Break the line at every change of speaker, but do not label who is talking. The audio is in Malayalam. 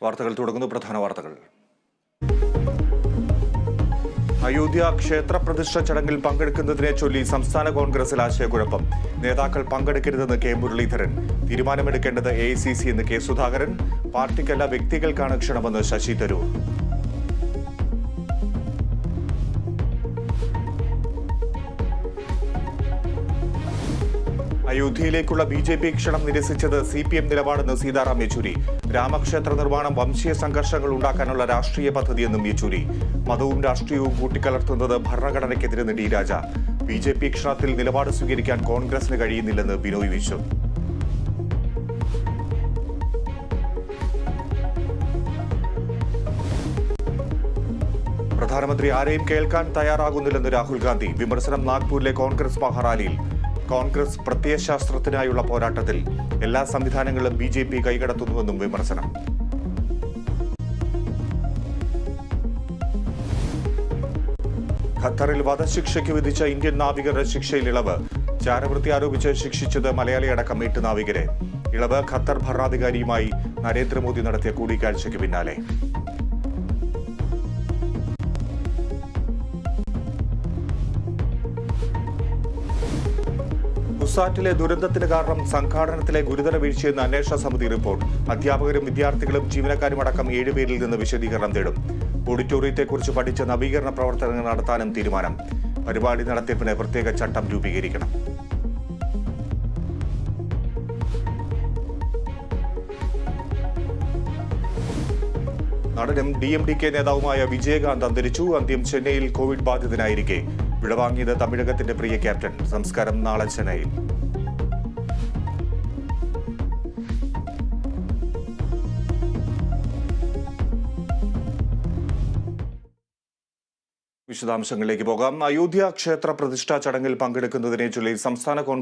വാർത്തകൾ തുടങ്ങുന്നു. പ്രധാന വാർത്തകൾ. അയോധ്യ ക്ഷേത്ര പ്രതിഷ്ഠ ചടങ്ങിൽ പങ്കെടുക്കുന്നതിനെ ചൊല്ലി സംസ്ഥാന കോൺഗ്രസിൽ ആശയക്കുഴപ്പം. നേതാക്കൾ പങ്കെടുക്കരുതെന്ന് കെ മുരളീധരൻ. തീരുമാനമെടുക്കേണ്ടത് AICC എന്ന് കെ സുധാകരൻ. പാർട്ടിക്കല്ല വ്യക്തികൾക്കാണ് ക്ഷണമെന്ന് ശശി തരൂർ. അയോധ്യയിലേക്കുള്ള BJP ക്ഷണം നിരസിച്ചത് CPM നിലപാടെന്ന് സീതാറാം യെച്ചൂരി. രാമക്ഷേത്ര നിർമ്മാണം വംശീയ സംഘർഷങ്ങൾ ഉണ്ടാക്കാനുള്ള രാഷ്ട്രീയ പദ്ധതിയെന്നും യെച്ചൂരി. മതവും രാഷ്ട്രീയവും കൂട്ടിക്കലർത്തുന്നത് ഭരണഘടനയ്ക്കെതിരെന്ന് D രാജ. BJP ക്ഷണത്തിൽ നിലപാട് സ്വീകരിക്കാൻ കോൺഗ്രസിന് കഴിയുന്നില്ലെന്ന് ബിനോയ് വിശ്വം. പ്രധാനമന്ത്രി ആരെയും കേൾക്കാൻ തയ്യാറാകുന്നില്ലെന്ന് രാഹുൽ ഗാന്ധി. വിമർശനം നാഗ്പൂരിലെ കോൺഗ്രസ് മഹാറാലിയിൽ. കോൺഗ്രസ് പ്രത്യയശാസ്ത്രത്തിനായുള്ള പോരാട്ടത്തിൽ എല്ലാ സംവിധാനങ്ങളും BJP കൈകടത്തുന്നുവെന്നും വിമർശനം. ഖത്തറിൽ വധശിക്ഷയ്ക്ക് വിധിച്ച ഇന്ത്യൻ നാവികരുടെ ശിക്ഷയിൽ ഇളവ്. ചാരവൃത്തി ആരോപിച്ച് ശിക്ഷിച്ചത് മലയാളിയടക്കം 8 നാവികരെ. ഇളവ് ഖത്തർ ഭരണാധികാരിയുമായി നരേന്ദ്രമോദി നടത്തിയ കൂടിക്കാഴ്ചയ്ക്ക് പിന്നാലെ. കുസാറ്റിലെ ദുരന്തത്തിന് കാരണം സംഘാടനത്തിലെ ഗുരുതര വീഴ്ചയെന്ന് അന്വേഷണ സമിതി റിപ്പോർട്ട്. അധ്യാപകരും വിദ്യാർത്ഥികളും ജീവനക്കാരും അടക്കം 7 പേരിൽ നിന്ന് വിശദീകരണം തേടും. ഓഡിറ്റോറിയത്തെക്കുറിച്ച് പഠിച്ച നവീകരണ പ്രവർത്തനങ്ങൾ നടത്താനും തീരുമാനം. പരിപാടി നടത്തിപ്പിന് പ്രത്യേക ചട്ടം രൂപീകരിക്കണം. നടനും DMDK നേതാവുമായ വിജയകാന്ത് അന്തരിച്ചു. അന്ത്യം ചെന്നൈയിൽ കോവിഡ് ബാധിതനായിരിക്കെ. വിടവാങ്ങിയത് തമിഴകത്തിന്റെ പ്രിയ ക്യാപ്റ്റൻ. സംസ്കാരം നാളെ ചെന്നൈയിൽ. വിശദാംശങ്ങളിലേക്ക് പോകാം. അയോധ്യ ക്ഷേത്ര പ്രതിഷ്ഠാ ചടങ്ങിൽ പങ്കെടുക്കുന്നതിനെ ചൊല്ലി സംസ്ഥാന